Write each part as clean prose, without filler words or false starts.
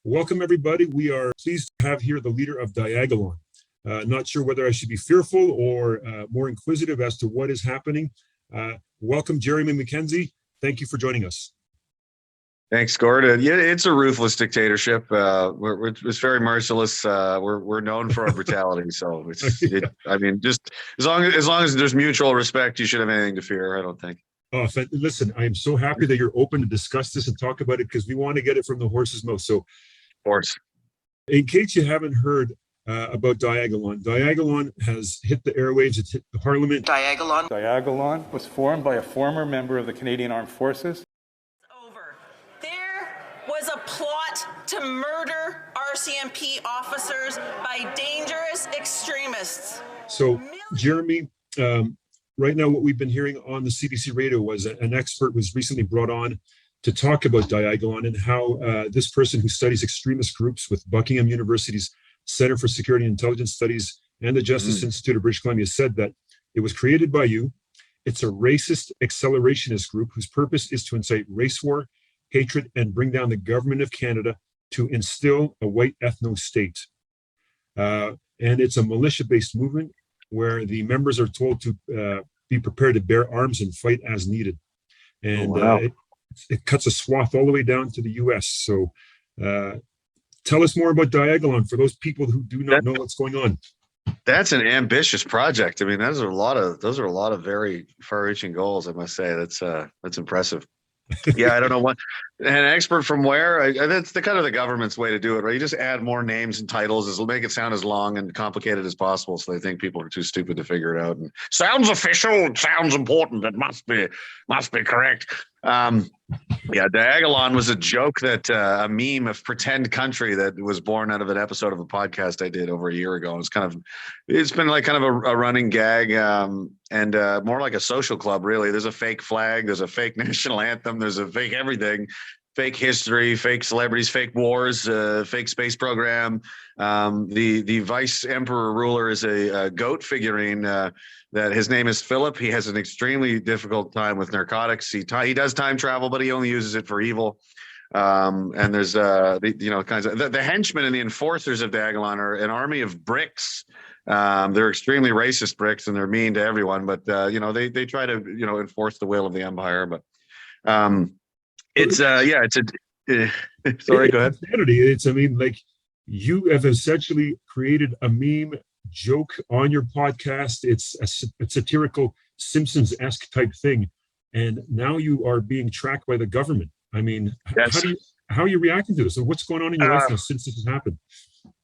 Welcome, everybody. We are pleased to have here the leader of Diagalon. Not sure whether I should be fearful or more inquisitive as to what is happening. Welcome, Jeremy MacKenzie. Thank you for joining us. Thanks, Gordon. Yeah, it's a ruthless dictatorship. It's very merciless. We're known for our brutality. So just as long as there's mutual respect, you shouldn't have anything to fear. I don't think. Oh, listen, I am so happy that you're open to discuss this and talk about it because we want to get it from the horse's mouth. So, of course, in case you haven't heard about Diagalon, Diagalon has hit the airwaves. It's hit the Parliament. Diagalon was formed by a former member of the Canadian Armed Forces. Over. There was a plot to murder RCMP officers by dangerous extremists. So, Jeremy, right now, what we've been hearing on the CBC radio was an expert was recently brought on to talk about Diagalon and how this person who studies extremist groups with Buckingham University's Center for Security and Intelligence Studies and the Justice Institute of British Columbia said that it was created by you. It's a racist accelerationist group whose purpose is to incite race war, hatred, and bring down the government of Canada to instill a white ethno-state. And it's a militia-based movement where the members are told to be prepared to bear arms and fight as needed. And it cuts a swath all the way down to the U.S. So tell us more about Diagalon for those people who do not know what's going on. That's an ambitious project. I mean, those are a lot of very far-reaching goals, I must say. That's impressive. Yeah, I don't know what an expert from where. That's the kind of the government's way to do it, right? You just add more names and titles, make it sound as long and complicated as possible, so they think people are too stupid to figure it out. And sounds official, it sounds important, it must be correct. Yeah, Diagalon was a joke that a meme of pretend country that was born out of an episode of a podcast I did over a year ago. It's been like kind of a running gag and more like a social club, really. There's a fake flag, there's a fake national anthem, there's a fake everything, fake history, fake celebrities, fake wars, fake space program. The vice emperor ruler is a goat figurine that his name is Philip. He has an extremely difficult time with narcotics. He does time travel, but he only uses it for evil. And there's kinds of the henchmen and the enforcers of Diagalon are an army of bricks. They're extremely racist bricks and they're mean to everyone, but they try to enforce the will of the empire. But sorry, go ahead. You have essentially created a meme joke on your podcast. It's a satirical Simpsons-esque type thing, and now you are being tracked by the government. I mean, yes. how are you reacting to this? And what's going on in your life now since this has happened?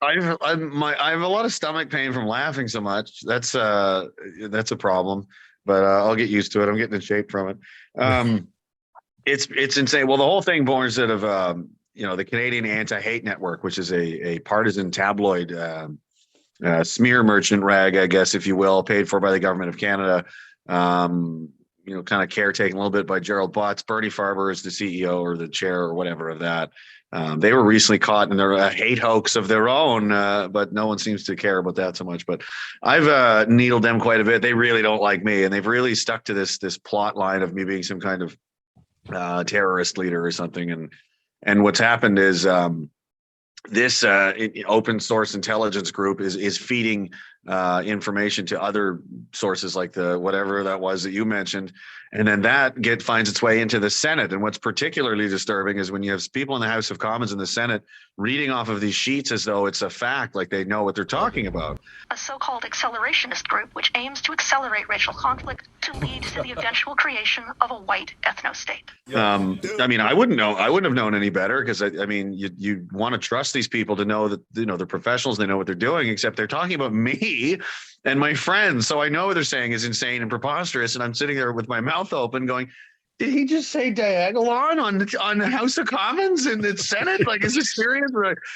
I have a lot of stomach pain from laughing so much. That's a problem, but I'll get used to it. I'm getting in shape from it. It's insane. Well, the whole thing born out of the Canadian Anti-Hate Network, which is a partisan tabloid smear merchant rag, I guess, if you will, paid for by the government of Canada. Kind of caretaken a little bit by Gerald Butts. Bernie Farber is the CEO or the chair or whatever of that. They were recently caught in a hate hoax of their own, but no one seems to care about that so much. But I've needled them quite a bit. They really don't like me, and they've really stuck to this plot line of me being some kind of terrorist leader or something. And what's happened is this open source intelligence group is feeding information to other sources like the whatever that was that you mentioned, and then that finds its way into the Senate. And what's particularly disturbing is when you have people in the House of Commons and the Senate reading off of these sheets as though it's a fact, like they know what they're talking about. A so-called accelerationist group which aims to accelerate racial conflict to lead to the eventual creation of a white ethno-state. I mean, I wouldn't have known any better, because I mean, you want to trust these people to know that they're professionals, they know what they're doing, except they're talking about me and my friends. So I know what they're saying is insane and preposterous, and I'm sitting there with my mouth open going, did he just say Diagalon on the House of Commons and the Senate? Like, is this serious?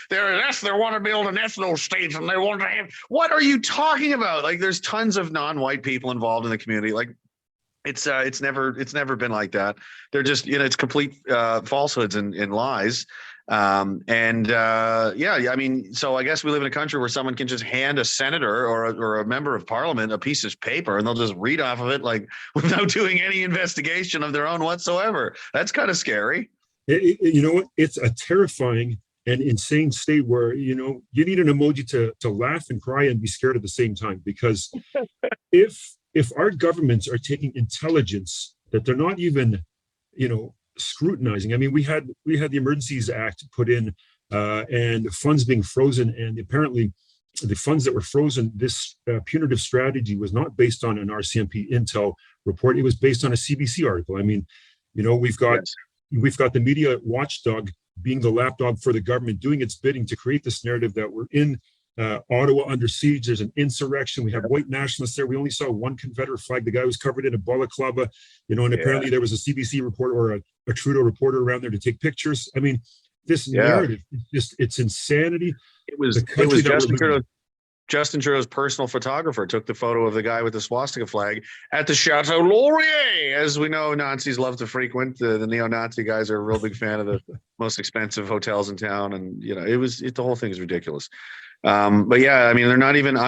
They want to build an ethno state and they want to have, what are you talking about? Like, there's tons of non-white people involved in the community. Like, it's never been like that. They're just, it's complete falsehoods and lies. I mean, so I guess we live in a country where someone can just hand a senator or a member of parliament a piece of paper and they'll just read off of it, like, without doing any investigation of their own whatsoever. That's kind of scary. You know what? It's a terrifying and insane state where, you know, you need an emoji to laugh and cry and be scared at the same time. Because if our governments are taking intelligence that they're not even, you know, scrutinizing. I mean, we had the Emergencies Act put in, and funds being frozen, and apparently the funds that were frozen, this punitive strategy was not based on an RCMP intel report. It was based on a CBC article. I mean, you know, we've got the media watchdog being the lapdog for the government, doing its bidding to create this narrative that we're in Ottawa under siege. There's an insurrection. We have white nationalists there. We only saw one Confederate flag. The guy was covered in a balaclava, you know, and apparently there was a CBC reporter or a Trudeau reporter around there to take pictures. I mean, this narrative is just, it's insanity. It was Justin Trudeau's personal photographer took the photo of the guy with the swastika flag at the Chateau Laurier. As we know, Nazis love to frequent. The neo-Nazi guys are a real big fan of the most expensive hotels in town. And, you know, the whole thing is ridiculous. But yeah, I mean, I'm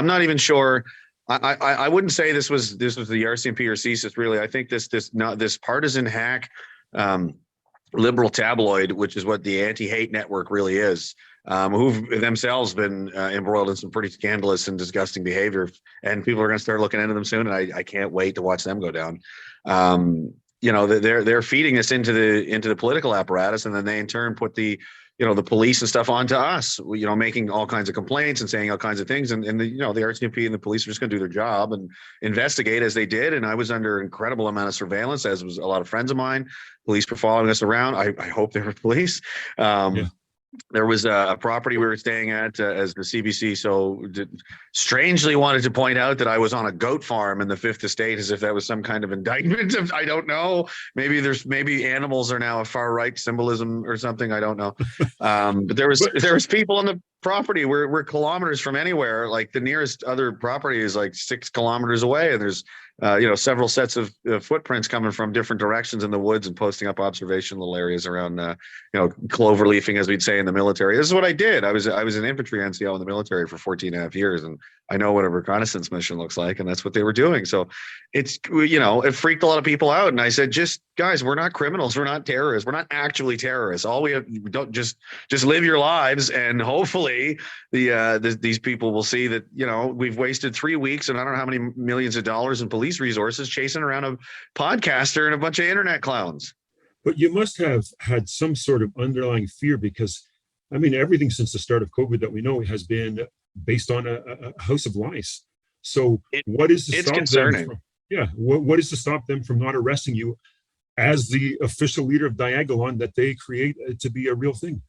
not even sure. I wouldn't say this was the RCMP or CSIS, really. I think this partisan hack, liberal tabloid, which is what the anti-hate network really is, who've themselves been embroiled in some pretty scandalous and disgusting behavior, and people are going to start looking into them soon, and I can't wait to watch them go down. You know, they're feeding this into the political apparatus, and then they in turn put the police and stuff onto us, you know, making all kinds of complaints and saying all kinds of things, and the RCMP and the police are just going to do their job and investigate as they did. And I was under incredible amount of surveillance, as was a lot of friends of mine. Police were following us around. I hope they were police. There was a property we were staying at as the CBC strangely wanted to point out that I was on a goat farm in the Fifth Estate, as if that was some kind of indictment. I don't know. Maybe animals are now a far right symbolism or something. I don't know. But there was people on the property. We're kilometers from anywhere. Like the nearest other property is like 6 kilometers away, and there's several sets of footprints coming from different directions in the woods and posting up observation little areas around, clover leafing, as we'd say in the military. This is what I did. I was an infantry NCO in the military for 14 and a half years, and I know what a reconnaissance mission looks like, and that's what they were doing. So it's, it freaked a lot of people out. And I said, guys, we're not criminals. We're not terrorists. We're not actually terrorists. All we don't just live your lives, and hopefully these people will see that, we've wasted 3 weeks and I don't know how many millions of dollars in police resources chasing around a podcaster and a bunch of internet clowns. But you must have had some sort of underlying fear, because I mean, everything since the start of COVID that we know has been based on a house of lies. So what is to stop concerning. them what is to stop them from not arresting you as the official leader of Diagalon that they create to be a real thing?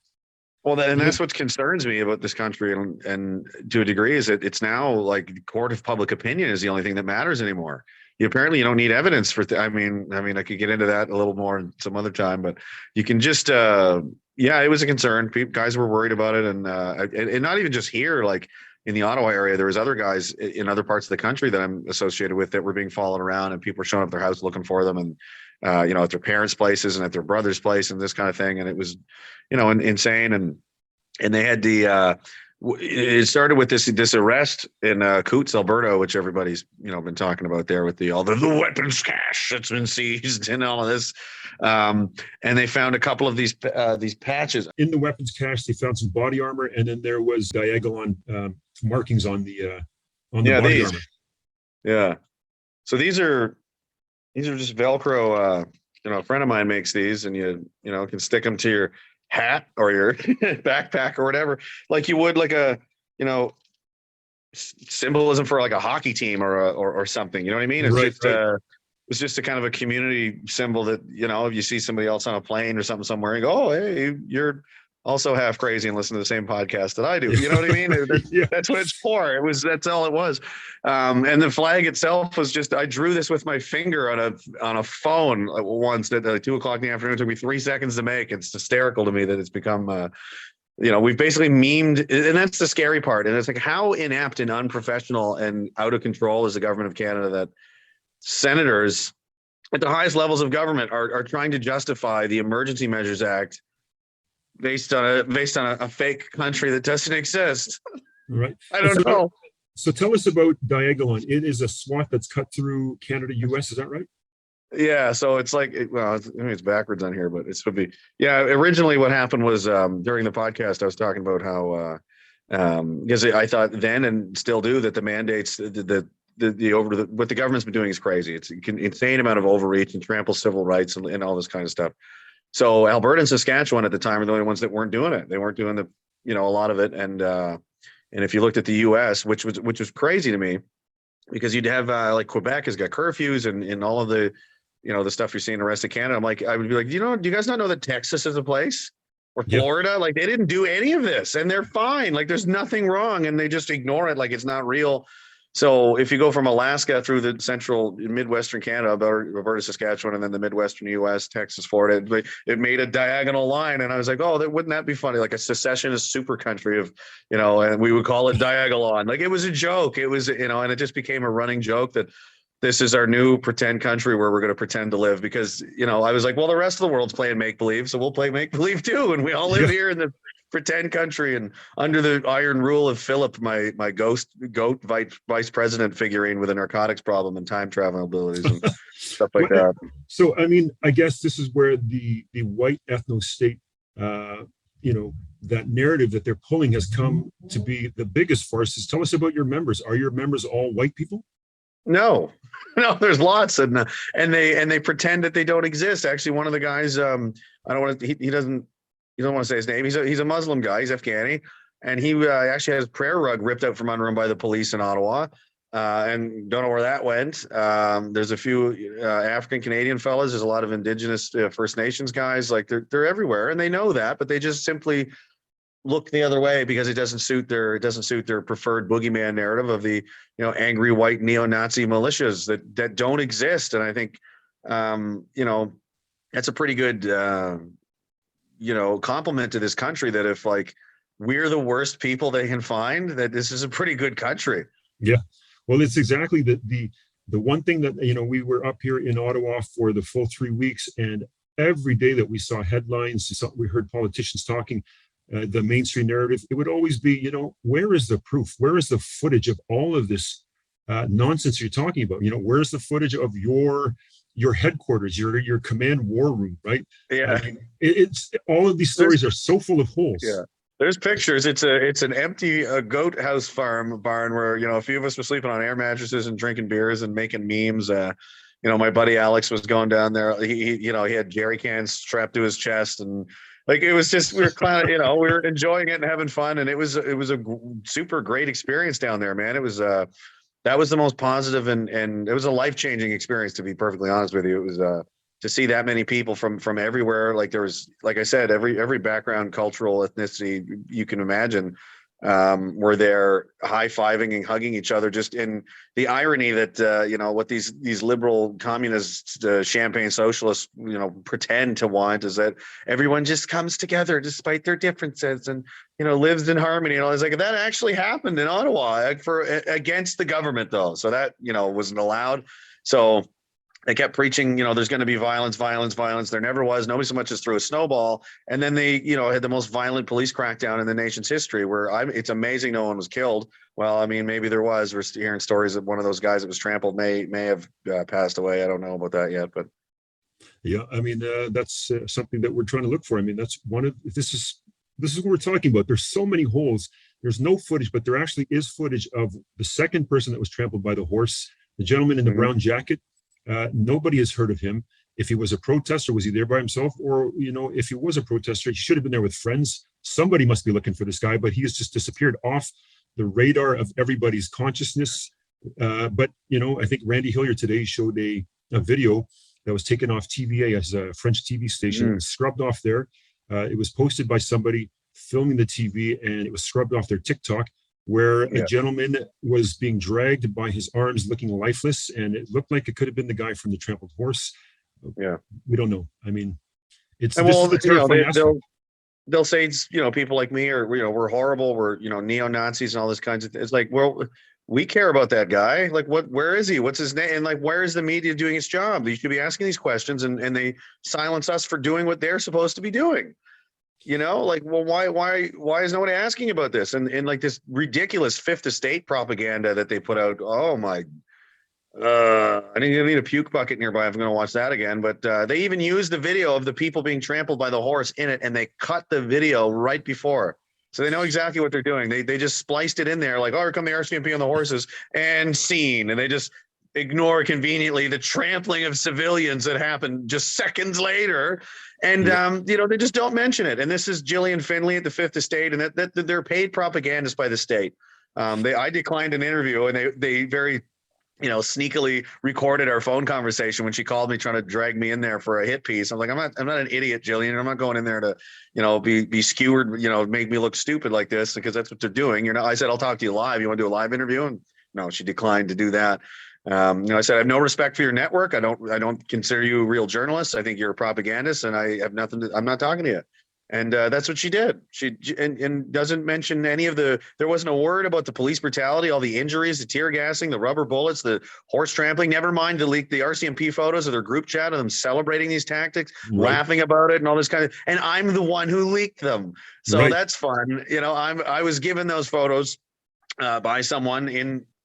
Well, that's what concerns me about this country, and to a degree, is that it's now like court of public opinion is the only thing that matters anymore. Apparently you don't need evidence for I mean, I could get into that a little more some other time, but you can just it was a concern. Guys were worried about it, and not even just here, like in the Ottawa area, there was other guys in other parts of the country that I'm associated with that were being followed around, and people were showing up at their house looking for them, and at their parents' places and at their brother's place and this kind of thing. And it was, insane. And they had it started with this arrest in Coots, Alberta, which everybody's, been talking about there with all the weapons cache that's been seized and all of this. And they found a couple of these patches. In the weapons cache, they found some body armor, and then there was Diagalon markings on the body armor. Yeah. So these are just Velcro. A friend of mine makes these, and you can stick them to your hat or your backpack or whatever, like you would like a symbolism for like a hockey team or something. You know what I mean? It's it's just a kind of a community symbol that, if you see somebody else on a plane or something somewhere, you go, oh, hey, you're also half crazy and listen to the same podcast that I do. You know what I mean? That's what it's for. That's all it was. And the flag itself was just, I drew this with my finger on a phone once at 2 o'clock in the afternoon. It took me 3 seconds to make. It's hysterical to me that it's become, we've basically memed, and that's the scary part. And it's like, how inept and unprofessional and out of control is the government of Canada that senators at the highest levels of government are trying to justify the Emergency Measures Act based on a fake country that doesn't exist. Right. I don't know. So tell us about Diagalon. It is a SWAT that's cut through Canada, US. Is that right? Yeah, so it's like, well, I mean, it's backwards on here, but it should be. Yeah, originally what happened was during the podcast, I was talking about how because I thought then and still do that the mandates, what the government's been doing is crazy. It's an insane amount of overreach and trample civil rights and all this kind of stuff. So Alberta and Saskatchewan at the time are the only ones that weren't doing it. They weren't doing a lot of it. And if you looked at the U.S., which was crazy to me, because you'd have like Quebec has got curfews and all of the the stuff you're seeing in the rest of Canada. I would be like, do you guys not know that Texas is a place, or Florida? Like, they didn't do any of this and they're fine. Like, there's nothing wrong, and they just ignore it like it's not real. So if you go from Alaska through the central Midwestern Canada, Alberta, Saskatchewan, and then the Midwestern U.S., Texas, Florida, it made a diagonal line. And I was like, oh, wouldn't that be funny? Like a secessionist super country of, and we would call it Diagalon. Like, it was a joke. It was, and it just became a running joke that this is our new pretend country where we're going to pretend to live, because, I was like, well, the rest of the world's playing make-believe, so we'll play make-believe too. And we all live here in the pretend country and under the iron rule of Philip, my Govt vice president figurine with a narcotics problem and time travel abilities and stuff like that. So, I mean, I guess this is where the white ethno state, that narrative that they're pulling has come to be the biggest farce. Tell us about your members. Are your members all white people? No, there's lots, and they pretend that they don't exist. Actually, one of the guys, I don't want to, he doesn't, you don't want to say his name. He's a Muslim guy. He's Afghani, and he actually has his prayer rug ripped out from under him by the police in Ottawa, and don't know where that went. There's a few African Canadian fellas. There's a lot of Indigenous First Nations guys. Like, they're everywhere, and they know that, but they just simply look the other way because it doesn't suit their preferred boogeyman narrative of the angry white neo-Nazi militias that don't exist. And I think that's a pretty good compliment to this country, that if like we're the worst people they can find, that this is a pretty good country. Yeah, well, it's exactly the one thing that we were up here in Ottawa for the full 3 weeks, and every day that we saw headlines, we heard politicians talking. The mainstream narrative, it would always be, where is the proof? Where is the footage of all of this nonsense you're talking about? Where's the footage of your headquarters, your command war room, right? Yeah, I mean, it's all of these stories are so full of holes. Yeah, there's pictures. It's an empty goat house barn where a few of us were sleeping on air mattresses and drinking beers and making memes. My buddy Alex was going down there. He had jerry cans strapped to his chest, and like, it was just, we were kind of, we were enjoying it and having fun. And it was a super great experience down there, man. It was, that was the most positive and it was a life-changing experience, to be perfectly honest with you. It was, to see that many people from everywhere. Like, there was, like I said, every background, cultural, ethnicity you can imagine, were there high-fiving and hugging each other, just in the irony that what these liberal communist champagne socialists pretend to want is that everyone just comes together despite their differences and lives in harmony. And I was like, that actually happened in Ottawa against the government, though, so that wasn't allowed. So they kept preaching, there's going to be violence. There never was. Nobody so much as threw a snowball. And then they, had the most violent police crackdown in the nation's history, where it's amazing no one was killed. Well, I mean, maybe there was. We're hearing stories that one of those guys that was trampled may have passed away. I don't know about that yet, but yeah, I mean, that's something that we're trying to look for. I mean, that's this is what we're talking about. There's so many holes. There's no footage, but there actually is footage of the second person that was trampled by the horse, the gentleman in the brown jacket. Nobody has heard of him. If he was a protester, was he there by himself? Or, if he was a protester, he should have been there with friends. Somebody must be looking for this guy, but he has just disappeared off the radar of everybody's consciousness. But, I think Randy Hillier today showed a video that was taken off TVA, as a French TV station. It was scrubbed off there. It was posted by somebody filming the TV, and it was scrubbed off their TikTok, where a gentleman was being dragged by his arms, looking lifeless, and it looked like it could have been the guy from the trampled horse. Yeah, we don't know. I mean, it's they'll say people like me are we're horrible, we're neo-Nazis and all this kinds of things. It's like, well, we care about that guy. Like, where is he? What's his name? And like, where is the media doing its job? They should be asking these questions, and they silence us for doing what they're supposed to be doing. Like, well, why is no one asking about this? And like this ridiculous Fifth Estate propaganda that they put out. Oh my, I need a puke bucket nearby. I'm going to watch that again. But they even used the video of the people being trampled by the horse in it, and they cut the video right before. So they know exactly what they're doing. They just spliced it in there, like, oh, here come the RCMP on the horses, and scene. And they just ignore conveniently the trampling of civilians that happened just seconds later. And, they just don't mention it. And this is Gillian Finley at the Fifth Estate, and that they're paid propagandists by the state. I declined an interview, and they very sneakily recorded our phone conversation when she called me trying to drag me in there for a hit piece. I'm like, I'm not an idiot, Jillian. I'm not going in there to, be skewered, make me look stupid like this, because that's what they're doing. I said, I'll talk to you live. You want to do a live interview? And no, she declined to do that. I said, I have no respect for your network. I don't consider you a real journalist. I think you're a propagandist, and I have nothing I'm not talking to you. And that's what she did. She doesn't mention any of there wasn't a word about the police brutality, all the injuries, the tear gassing, the rubber bullets, the horse trampling, never mind the RCMP photos of their group chat of them celebrating these tactics, laughing about it and all this kind of, and I'm the one who leaked them. So that's fun. I was given those photos by someone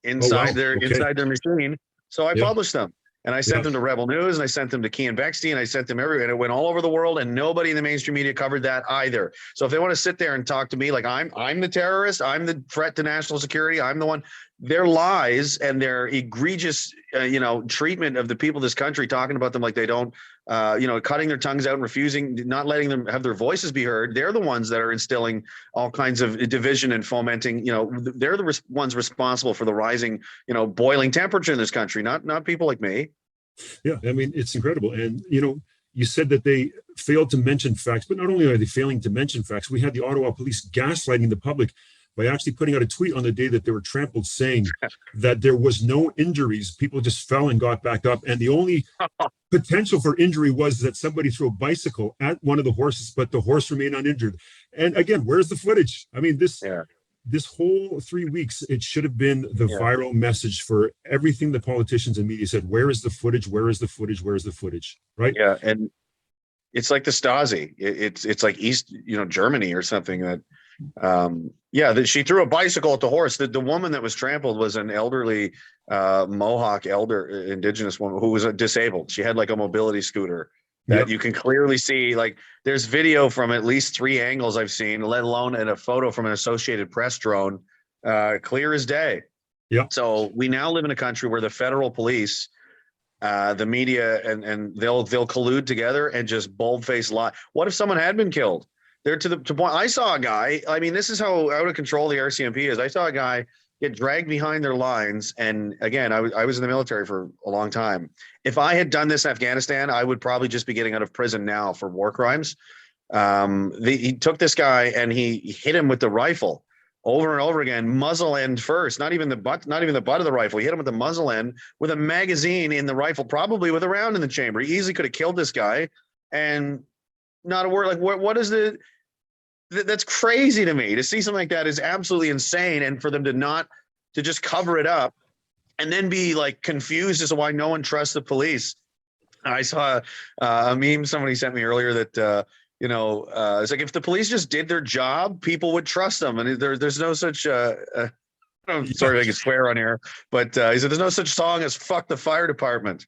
inside their machine. So I published them. And I sent them to Rebel News, and I sent them to Key and Bexty, and I sent them everywhere. And it went all over the world, and nobody in the mainstream media covered that either. So if they want to sit there and talk to me like I'm the terrorist, I'm the threat to national security, I'm the one, their lies and their egregious, treatment of the people of this country, talking about them like they don't, cutting their tongues out and refusing, not letting them have their voices be heard. They're the ones that are instilling all kinds of division and fomenting. They're the ones responsible for the rising, boiling temperature in this country, not people like me. Yeah, I mean, it's incredible. And, you said that they failed to mention facts, but not only are they failing to mention facts, we had the Ottawa police gaslighting the public by actually putting out a tweet on the day that they were trampled saying that there was no injuries. People just fell and got back up. And the only potential for injury was that somebody threw a bicycle at one of the horses, but the horse remained uninjured. And again, where's the footage? I mean, this whole 3 weeks, it should have been the viral message for everything the politicians and media said. Where is the footage? Where is the footage? Where is the footage? Right? Yeah. And it's like the Stasi. It's like East, Germany or something that, she threw a bicycle at the horse. The woman that was trampled was an elderly Mohawk indigenous woman who was disabled. She had like a mobility scooter that you can clearly see. Like there's video from at least 3 angles I've seen, let alone in a photo from an Associated Press drone, clear as day. Yeah. So we now live in a country where the federal police, the media, and they'll collude together and just bold-faced lie. What if someone had been killed? They're to point. I saw a guy. I mean, this is how out of control the RCMP is. I saw a guy get dragged behind their lines. And again, I was in the military for a long time. If I had done this in Afghanistan, I would probably just be getting out of prison now for war crimes. He took this guy and he hit him with the rifle over and over again, muzzle end first, not even the butt of the rifle. He hit him with the muzzle end with a magazine in the rifle, probably with a round in the chamber. He easily could have killed this guy, and not a word. Like what is that's crazy to me. To see something like that is absolutely insane. And for them to just cover it up and then be like confused as to why no one trusts the police. I saw a meme somebody sent me earlier that, it's like if the police just did their job, people would trust them. And there's no such, I'm sorry if I can swear on here, but he said there's no such song as "fuck the fire department."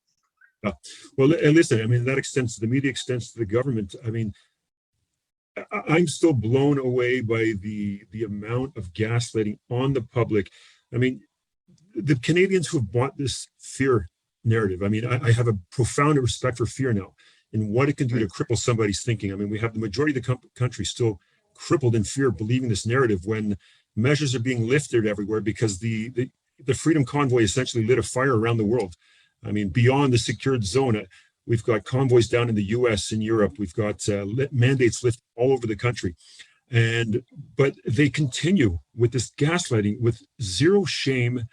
Well, and listen, I mean, that extends to the media, extends to the government. I mean, I'm still blown away by the amount of gaslighting on the public. I mean, the Canadians who have bought this fear narrative, I mean, I have a profound respect for fear now and what it can do to cripple somebody's thinking. I mean, we have the majority of the country still crippled in fear, believing this narrative when measures are being lifted everywhere because the Freedom Convoy essentially lit a fire around the world. I mean, beyond the secured zone, we've got convoys down in the US and Europe. We've got mandates lifted all over the country. But they continue with this gaslighting with zero shame,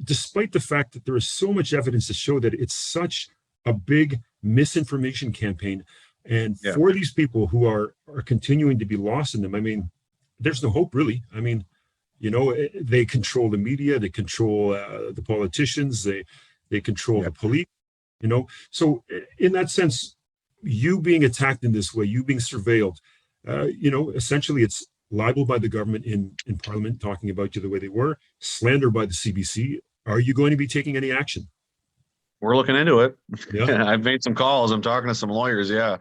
despite the fact that there is so much evidence to show that it's such a big misinformation campaign. And for these people who are continuing to be lost in them, I mean, there's no hope really. I mean, they control the media, they control the politicians, they control the police. So in that sense, you being attacked in this way, you being surveilled, essentially it's libel by the government in Parliament talking about you the way they were, slander by the CBC, Are you going to be taking any action? We're looking into it. Yeah. I've made some calls. I'm talking to some lawyers. Yeah.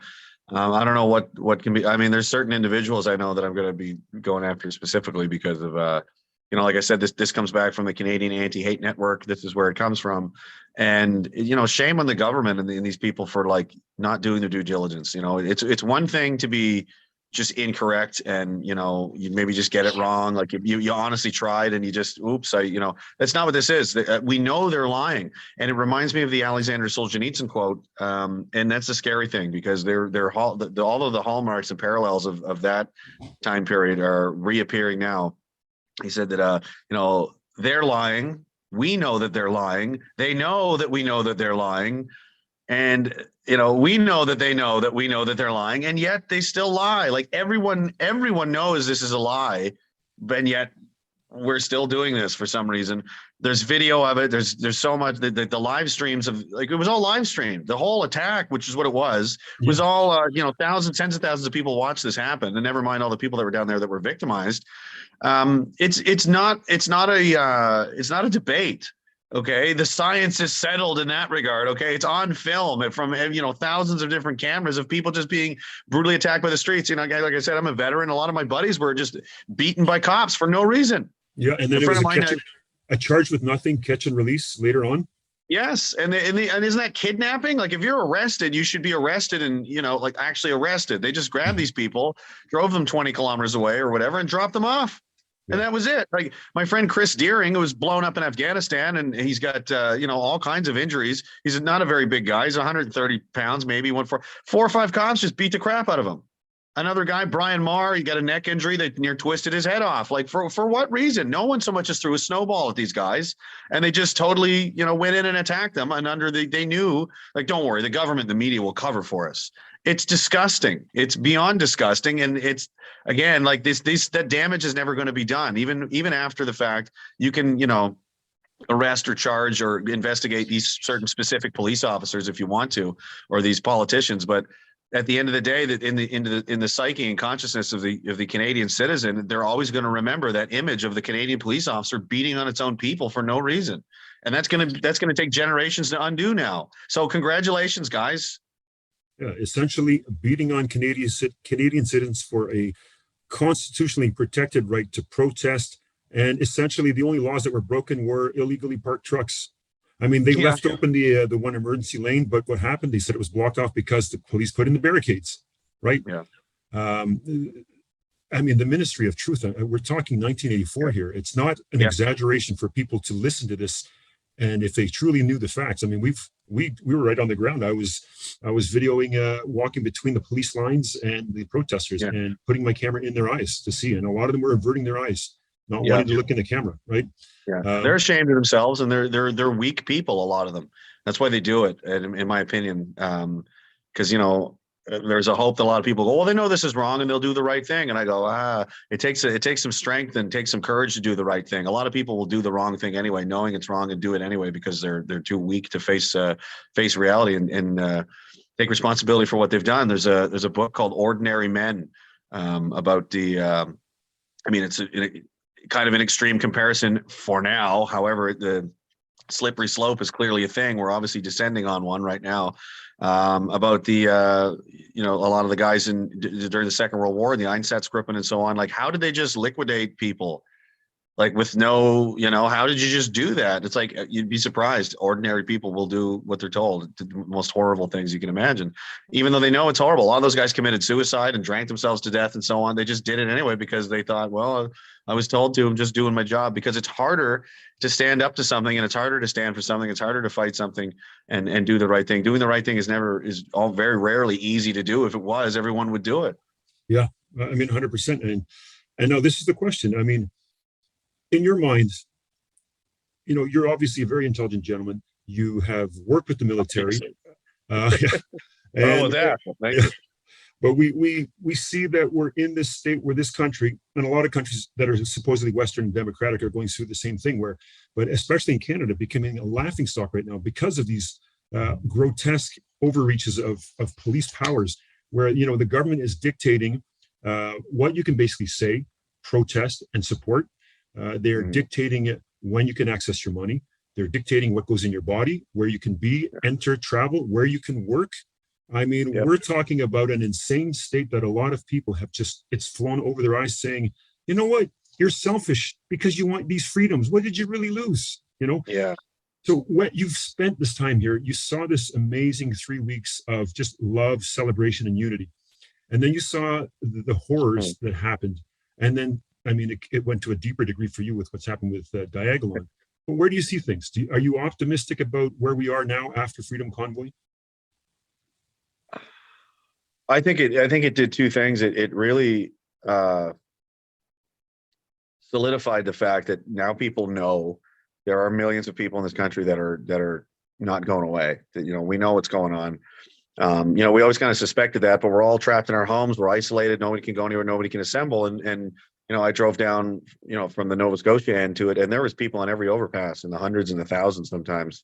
I don't know what can be. I mean, there's certain individuals I know that I'm going to be going after specifically because of, like I said, this comes back from the Canadian Anti-Hate Network. This is where it comes from, and shame on the government and these people for like not doing their due diligence. It's one thing to be just incorrect and you maybe just get it wrong, like you honestly tried and you just that's not what this is. We know they're lying, and it reminds me of the Alexander Solzhenitsyn quote, and that's the scary thing because all of the hallmarks and parallels of that time period are reappearing now. He said that they're lying, we know that they're lying, they know that we know that they're lying, and we know that they know that we know that they're lying, and yet they still lie. Like everyone knows this is a lie, and yet we're still doing this for some reason. There's video of it. There's so much that the live streams of, like, it was all live streamed. The whole attack, which is what it was all thousands, tens of thousands of people watched this happen, and never mind all the people that were down there that were victimized. It's not a debate. Okay, the science is settled in that regard. Okay, it's on film from thousands of different cameras of people just being brutally attacked by the streets. Like I said, I'm a veteran. A lot of my buddies were just beaten by cops for no reason. Yeah, and then it was a charge with nothing, catch and release later on. Yes, and isn't that kidnapping? Like, if you're arrested, you should be arrested and actually arrested. They just grabbed these people, drove them 20 kilometers away or whatever, and dropped them off. And that was it. Like my friend Chris Deering, who was blown up in Afghanistan, and he's got all kinds of injuries. He's not a very big guy. He's 130 pounds, maybe 4 or 5 cops just beat the crap out of him. Another guy, Brian Marr, he got a neck injury that near twisted his head off. Like for what reason? No one so much as threw a snowball at these guys, and they just totally went in and attacked them. And they knew, like, don't worry, the government, the media will cover for us. It's disgusting. It's beyond disgusting, and it's again like that damage is never going to be done. Even after the fact, you can arrest or charge or investigate these certain specific police officers if you want to, or these politicians, but at the end of the day, that in the psyche and consciousness of the Canadian citizen, they're always going to remember that image of the Canadian police officer beating on its own people for no reason, and that's going to take generations to undo now. So congratulations, guys. Yeah, essentially beating on Canadian citizens for a constitutionally protected right to protest, and essentially the only laws that were broken were illegally parked trucks. I mean, they left open the one emergency lane, but what happened? They said it was blocked off because the police put in the barricades, right? Yeah. I mean, the Ministry of Truth. We're talking 1984 here. It's not an exaggeration for people to listen to this, and if they truly knew the facts. I mean, we were right on the ground. I was videoing walking between the police lines and the protesters and putting my camera in their eyes to see, and a lot of them were averting their eyes, not wanting to look in the camera, right? Yeah, they're ashamed of themselves, and they're weak people. A lot of them. That's why they do it, in my opinion. Because there's a hope that a lot of people go, well, they know this is wrong, and they'll do the right thing. And I go, it takes some strength and takes some courage to do the right thing. A lot of people will do the wrong thing anyway, knowing it's wrong, and do it anyway because they're too weak to face reality and take responsibility for what they've done. There's a book called Ordinary Men about the. It's kind of an extreme comparison for now. However, the slippery slope is clearly a thing. We're obviously descending on one right now. About the a lot of the guys during the Second World War, the Einsatzgruppen and so on. Like, how did they just liquidate people? Like with no, how did you just do that? It's like, you'd be surprised. Ordinary people will do what they're told. The most horrible things you can imagine, even though they know it's horrible. A lot of those guys committed suicide and drank themselves to death and so on. They just did it anyway because they thought, well, I was told to. I'm just doing my job, because it's harder to stand up to something, and it's harder to stand for something. It's harder to fight something and do the right thing. Doing the right thing is very rarely easy to do. If it was, everyone would do it. Yeah, I mean, 100%. And now this is the question. I mean, in your mind, you're obviously a very intelligent gentleman. You have worked with the military. But we see that we're in this state where this country, and a lot of countries that are supposedly Western and democratic, are going through the same thing, but especially in Canada, becoming a laughingstock right now because of these grotesque overreaches of police powers, where the government is dictating what you can basically say, protest, and support. They're dictating it when you can access your money. They're dictating what goes in your body, where you can be, enter, travel, where you can work. I mean, we're talking about an insane state that a lot of people have just, it's flown over their eyes saying, you know what, you're selfish because you want these freedoms. What did you really lose? You know? Yeah. So what you've spent this time here, you saw this amazing 3 weeks of just love, celebration, and unity. And then you saw the horrors that happened. And then, I mean, it went to a deeper degree for you with what's happened with Diagalon. But where do you see things? Are you optimistic about where we are now after Freedom Convoy? I think it did two things. It really solidified the fact that now people know there are millions of people in this country that are not going away. That, you know, we know what's going on. You know, we always kind of suspected that, but we're all trapped in our homes. We're isolated. Nobody can go anywhere. Nobody can assemble. And you know, I drove down, you know, from the Nova Scotia end to it, and there was people on every overpass in the hundreds and the thousands sometimes.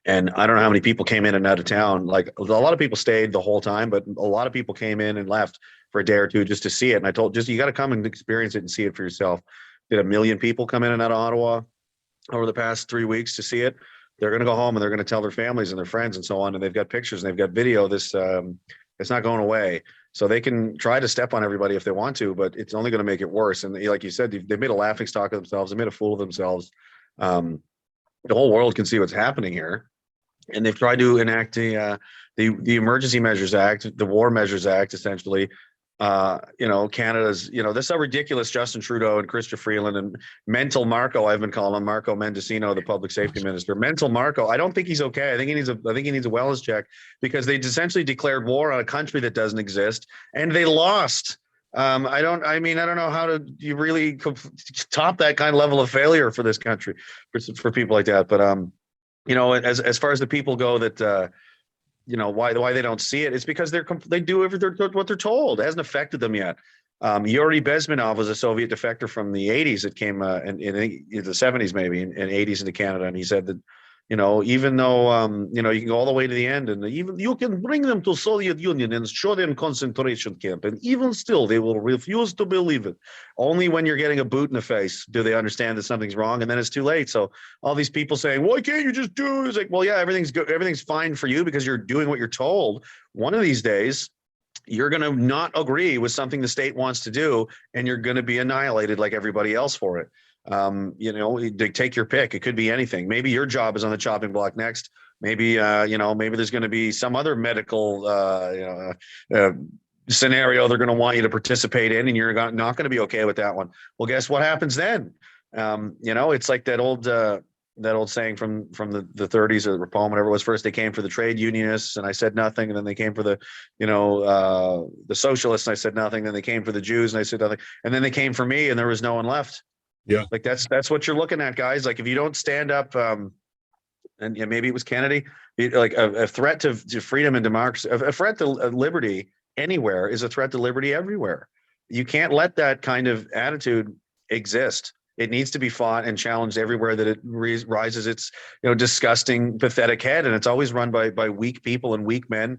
And I don't know how many people came in and out of town. Like, a lot of people stayed the whole time, but a lot of people came in and left for a day or two just to see it. And I told, you got to come and experience it and see it for yourself. Did 1 million people come in and out of Ottawa over the past 3 weeks to see it? They're going to go home and they're going to tell their families and their friends and so on. And they've got pictures and they've got video. This, it's not going away. So they can try to step on everybody if they want to, but it's only going to make it worse. And like you said, they've made a laughing stock of themselves. They made a fool of themselves. The whole world can see what's happening here. And they've tried to enact the Emergency Measures Act, the War Measures Act, essentially. You know, Canada's, you know, this is how ridiculous Justin Trudeau and Chrystia Freeland and Mental Marco, I've been calling him Marco Mendocino, the public safety minister. Mental Marco, I don't think he's okay. I think he needs a wellness check, because they essentially declared war on a country that doesn't exist, and they lost. I don't know how to you really top that kind of level of failure for this country, for people like that. But you know, as far as the people go that you know, why they don't see it, it's because they do what they're told. It hasn't affected them yet. Yuri Bezmenov was a Soviet defector from the 80s that came in the 70s, maybe, in 80s into Canada, and he said that, you know, even though you know, you can go all the way to the end, and even you can bring them to Soviet Union and show them concentration camp, and even still they will refuse to believe it. Only when you're getting a boot in the face do they understand that something's wrong, and then it's too late. So all these people saying, why can't you just do it? It's like, well, yeah, everything's good, everything's fine for you because you're doing what you're told. One of these days, you're going to not agree with something the state wants to do, and you're going to be annihilated like everybody else for it. You know, they take your pick. It could be anything. Maybe your job is on the chopping block next. Maybe, you know, maybe there's going to be some other medical, scenario they're going to want you to participate in, and you're not going to be okay with that one. Well, guess what happens then? You know, it's like that old saying from the 30s or the poem, whatever it was. First they came for the trade unionists and I said nothing, and then they came for the, you know, the socialists and I said nothing, then they came for the Jews and I said nothing, and then they came for me and there was no one left. Yeah, like that's what you're looking at, guys. Like, if you don't stand up, and maybe it was Kennedy, like a threat to freedom and democracy, a threat to liberty anywhere is a threat to liberty everywhere. You can't let that kind of attitude exist. It needs to be fought and challenged everywhere that it rises its, you know, disgusting, pathetic head. And it's always run by weak people and weak men.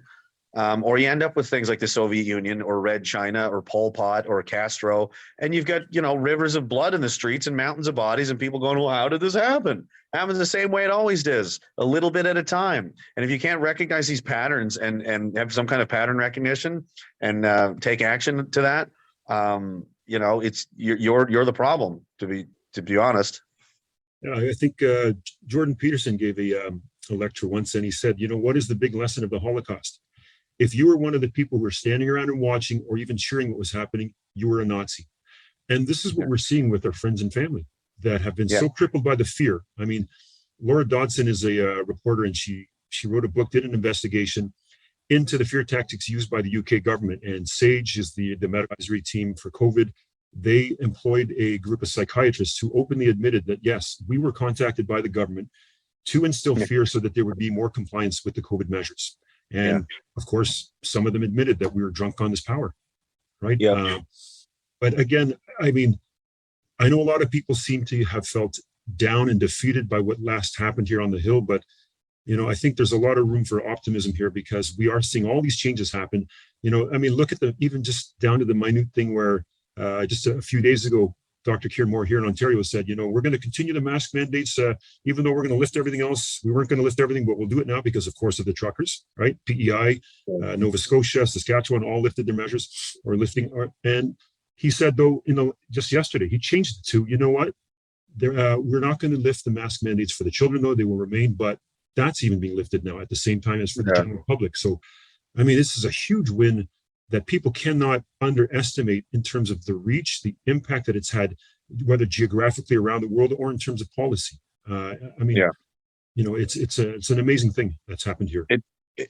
Or you end up with things like the Soviet Union or Red China or Pol Pot or Castro, and you've got, you know, rivers of blood in the streets and mountains of bodies and people going, well, how did this happen? Happens the same way it always does, a little bit at a time. And if you can't recognize these patterns and have some kind of pattern recognition and take action to that, you know, it's you're the problem, to be honest. Yeah, I think Jordan Peterson gave a lecture once, and he said, you know, what is the big lesson of the Holocaust? If you were one of the people who were standing around and watching or even cheering what was happening, you were a Nazi. And this is what we're seeing with our friends and family that have been so crippled by the fear. I mean, Laura Dodson is a reporter, and she wrote a book, did an investigation into the fear tactics used by the UK government. And SAGE is the medical advisory team for COVID. They employed a group of psychiatrists who openly admitted that, yes, we were contacted by the government to instill fear so that there would be more compliance with the COVID measures. And of course, some of them admitted that we were drunk on this power, right? But again, I mean, I know a lot of people seem to have felt down and defeated by what last happened here on the Hill, but you know, I think there's a lot of room for optimism here, because we are seeing all these changes happen. You know, I mean, look at even just down to the minute thing where just a few days ago, Dr. Keir Moore here in Ontario said, we're going to continue the mask mandates, even though we're going to lift everything else. We weren't going to lift everything, but we'll do it now because, of course, of the truckers, right? PEI, Nova Scotia, Saskatchewan, all lifted their measures or lifting. And he said, though, just yesterday, he changed it to, you know what? We're not going to lift the mask mandates for the children, though. They will remain, but that's even being lifted now at the same time as for the general public. So, I mean, this is a huge win that people cannot underestimate in terms of the reach, the impact that it's had, whether geographically around the world or in terms of policy. It's an amazing thing that's happened here.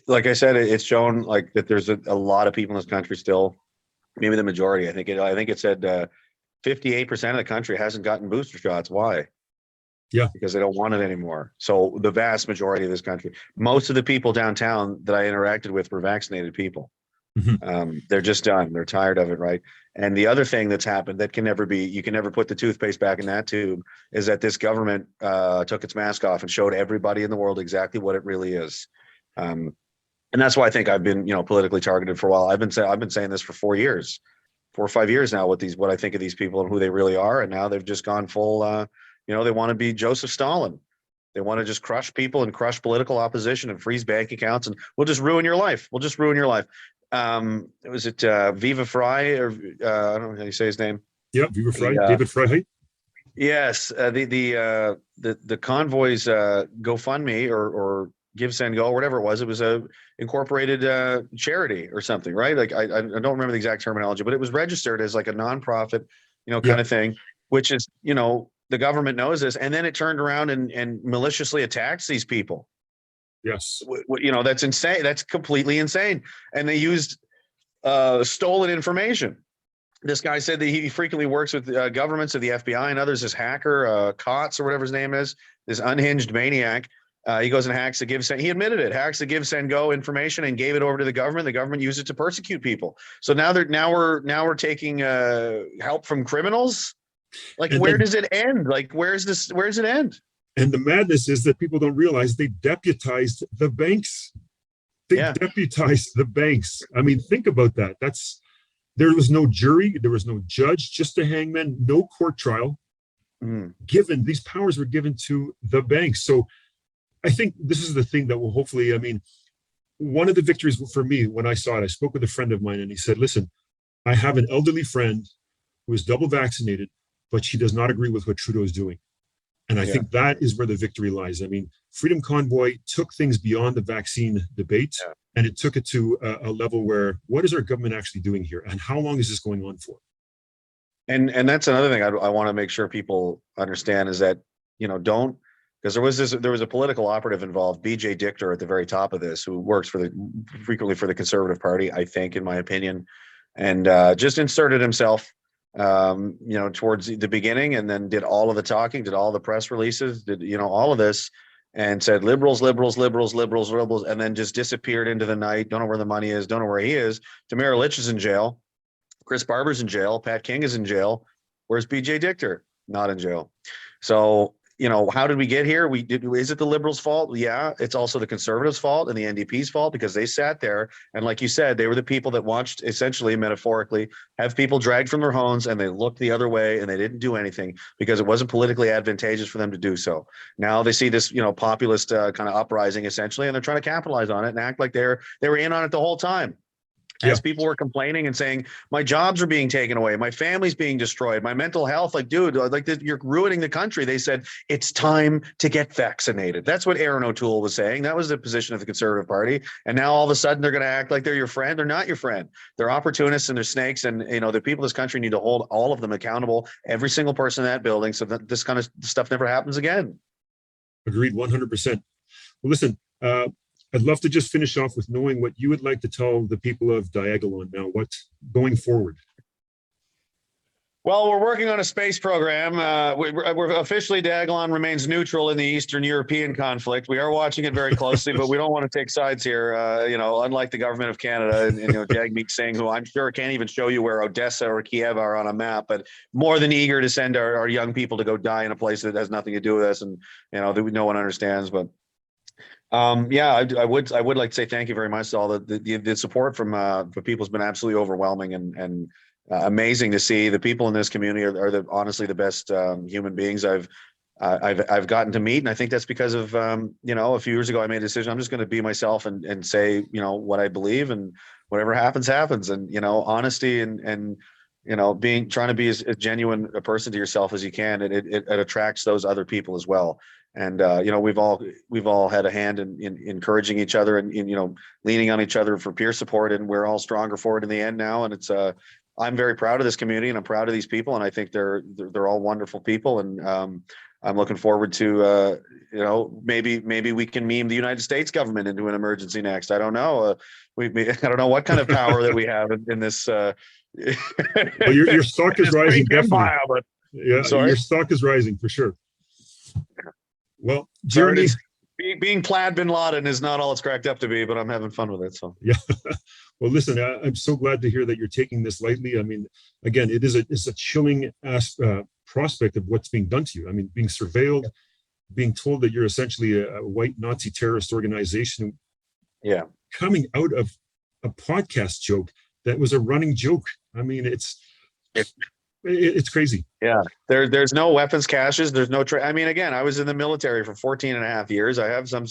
Like I said, it's shown like that there's a lot of people in this country still, maybe the majority. I think it said 58% of the country hasn't gotten booster shots. Why? Yeah, because they don't want it anymore. So the vast majority of this country, most of the people downtown that I interacted with were vaccinated people. Mm-hmm. They're just done. They're tired of it, right? And the other thing that's happened that you can never put the toothpaste back in that tube, is that this government took its mask off and showed everybody in the world exactly what it really is. And that's why I think I've been, politically targeted for a while. I've been saying this for 4 or 5 years now, what I think of these people and who they really are. And now they've just gone full, they want to be Joseph Stalin. They want to just crush people and crush political opposition and freeze bank accounts, and we'll just ruin your life. Was it Viva Fry, or I don't know how you say his name? Yeah, Viva Fry, David Fry. Yes, the convoys GoFundMe or Give Send Go, whatever it was a incorporated charity or something, right? Like I don't remember the exact terminology, but it was registered as like a nonprofit, kind of thing, which is, the government knows this, and then it turned around and maliciously attacks these people. Yes. That's insane. That's completely insane. And they used stolen information. This guy said that he frequently works with governments of the FBI and others, this hacker, Kotz or whatever his name is, this unhinged maniac. He goes and hacks the Give Send. He admitted it. Hacks the Give Send Go information and gave it over to the government. The government used it to persecute people. So now we're taking help from criminals. Like, and where does it end? Like, where does it end? And the madness is that people don't realize they deputized the banks. Deputized the banks. I mean, think about that. There was no jury, there was no judge, just a hangman, no court trial. Given these powers were given to the banks. So I think this is the thing that will hopefully, one of the victories for me when I saw it, I spoke with a friend of mine and he said, listen, I have an elderly friend who is double vaccinated, but she does not agree with what Trudeau is doing. And I think that is where the victory lies. Freedom Convoy took things beyond the vaccine debate, and it took it to a level where, what is our government actually doing here? And how long is this going on for? And that's another thing I want to make sure people understand is that, because there was a political operative involved, BJ Dichter at the very top of this, who works frequently for the Conservative Party, I think, in my opinion, and just inserted himself towards the beginning, and then did all of the talking, did all the press releases, did, all of this, and said liberals, and then just disappeared into the night. Don't know where the money is, don't know where he is. Tamara Litch is in jail. Chris Barber's in jail. Pat King is in jail. Where's BJ Dichter? Not in jail. So, how did we get here? Is it the Liberals' fault? Yeah, it's also the Conservatives' fault and the NDP's fault, because they sat there and, like you said, they were the people that watched, essentially, metaphorically, have people dragged from their homes, and they looked the other way and they didn't do anything because it wasn't politically advantageous for them to do so. Now they see this, populist kind of uprising, essentially, and they're trying to capitalize on it and act like they were in on it the whole time. As people were complaining and saying, my jobs are being taken away, my family's being destroyed, my mental health, like, dude, like you're ruining the country. They said, it's time to get vaccinated. That's what Aaron O'Toole was saying. That was the position of the Conservative Party. And now all of a sudden they're going to act like they're your friend. They're not your friend. They're opportunists and they're snakes. And, the people of this country need to hold all of them accountable, every single person in that building, so that this kind of stuff never happens again. Agreed, 100%. Well, listen, I'd love to just finish off with knowing what you would like to tell the people of Diagalon now, what's going forward. Well, we're working on a space program. We're officially, Diagalon remains neutral in the Eastern European conflict. We are watching it very closely, but we don't want to take sides here. Unlike the government of Canada and Jagmeet Singh, who I'm sure can't even show you where Odessa or Kiev are on a map, but more than eager to send our young people to go die in a place that has nothing to do with us, and that no one understands. But I would like to say thank you very much to all the support from people has been absolutely overwhelming, and amazing to see. The people in this community are honestly the best human beings I've gotten to meet. And I think that's because of, a few years ago, I made a decision. I'm just going to be myself and say, what I believe, and whatever happens, happens. And, honesty and trying to be as genuine a person to yourself as you can. It attracts those other people as well. And, we've all had a hand in encouraging each other and, leaning on each other for peer support, and we're all stronger for it in the end now. And it's, I'm very proud of this community, and I'm proud of these people. And I think they're all wonderful people. And, I'm looking forward to, maybe we can meme the United States government into an emergency next. I don't know. I don't know what kind of power that we have in this. Well, your stock is rising, definitely. Empire, but, your stock is rising for sure. Well, Jeremy, being plaid bin Laden is not all it's cracked up to be, but I'm having fun with it. So yeah. Well, listen, I'm so glad to hear that you're taking this lightly. I mean, again, it's a chilling prospect of what's being done to you. I mean, being surveilled, being told that you're essentially a white Nazi terrorist organization. Yeah. Coming out of a podcast joke that was a running joke. I mean, it's crazy. Yeah. There's no weapons caches. There's no I mean, again, I was in the military for 14 and a half years. I have some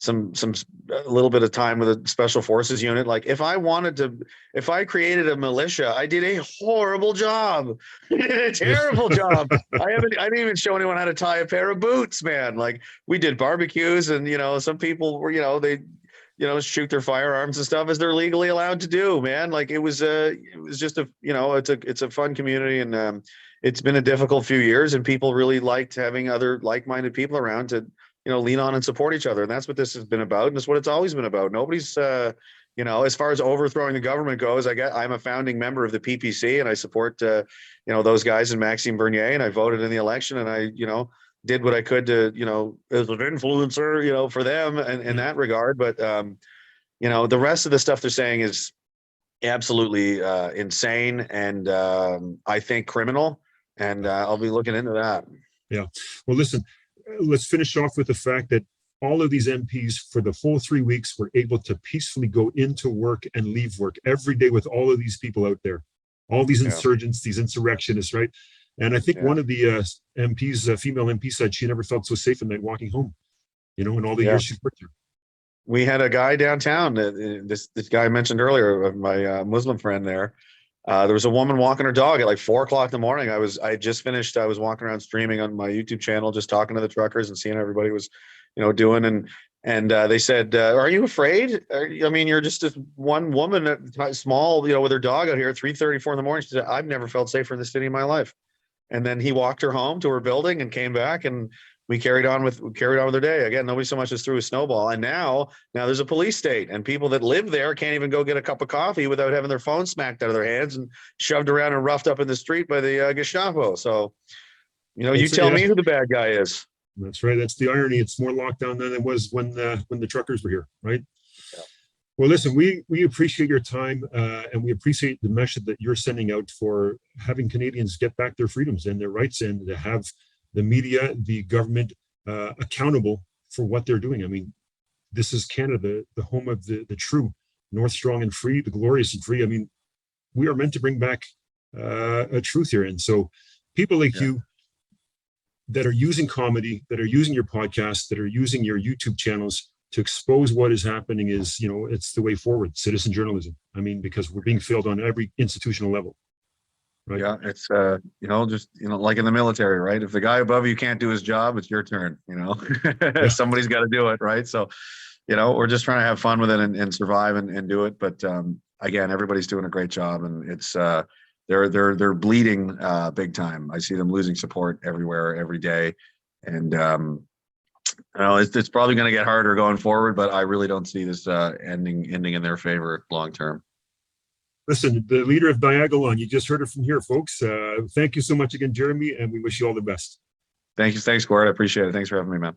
a little bit of time with a special forces unit. Like, if I created a militia, I did a horrible job. I did a terrible job. I didn't even show anyone how to tie a pair of boots, man. Like, we did barbecues, and some people were, they shoot their firearms and stuff as they're legally allowed to do, man. Like, it was just it's a fun community, and it's been a difficult few years, and people really liked having other like-minded people around to lean on and support each other. And that's what this has been about. And it's what it's always been about. Nobody's, as far as overthrowing the government goes, I'm a founding member of the PPC, and I support, those guys and Maxime Bernier, and I voted in the election, and I, did what I could to, as an influencer, for them in that regard. But, the rest of the stuff they're saying is absolutely insane, and I think criminal, and I'll be looking into that. Yeah. Well, listen, let's finish off with the fact that all of these MPs for the full 3 weeks were able to peacefully go into work and leave work every day with all of these people out there, all these insurgents, these insurrectionists, right? And I think one of the MPs, female MP, said she never felt so safe at night walking home, in all the years she's worked there. We had a guy downtown, this guy I mentioned earlier, my Muslim friend there. There was a woman walking her dog at like 4 o'clock in the morning. I just finished. I was walking around streaming on my YouTube channel, just talking to the truckers and seeing everybody was, doing. And they said, "Are you afraid? You're just this one woman, small, with her dog out here at 3:34 in the morning." She said, "I've never felt safer in this city in my life." And then he walked her home to her building and came back, and we carried on with their day. Again, nobody so much as threw a snowball. And now there's a police state, and people that live there can't even go get a cup of coffee without having their phone smacked out of their hands and shoved around and roughed up in the street by the Gestapo. So, you tell me who the bad guy is. That's right. That's the irony. It's more lockdown than it was when the truckers were here, right? Yeah. Well, listen, we appreciate your time, and we appreciate the message that you're sending out for having Canadians get back their freedoms and their rights, and to have the media, the government accountable for what they're doing. I mean, this is Canada, the home of the true North Strong and Free, the glorious and free. I mean, we are meant to bring back a truth here. And so people like you that are using comedy, that are using your podcast, that are using your YouTube channels to expose what is happening is, it's the way forward, citizen journalism. I mean, because we're being failed on every institutional level. Right. Yeah, it's just like in the military, right? If the guy above you can't do his job, it's your turn. Somebody's got to do it, right? So, we're just trying to have fun with it and survive and do it. But again, everybody's doing a great job, and it's they're bleeding big time. I see them losing support everywhere, every day, and it's probably going to get harder going forward. But I really don't see this ending in their favor long term. Listen, the leader of Diagalon, you just heard it from here, folks. Thank you so much again, Jeremy, and we wish you all the best. Thanks, Gord. I appreciate it. Thanks for having me, man.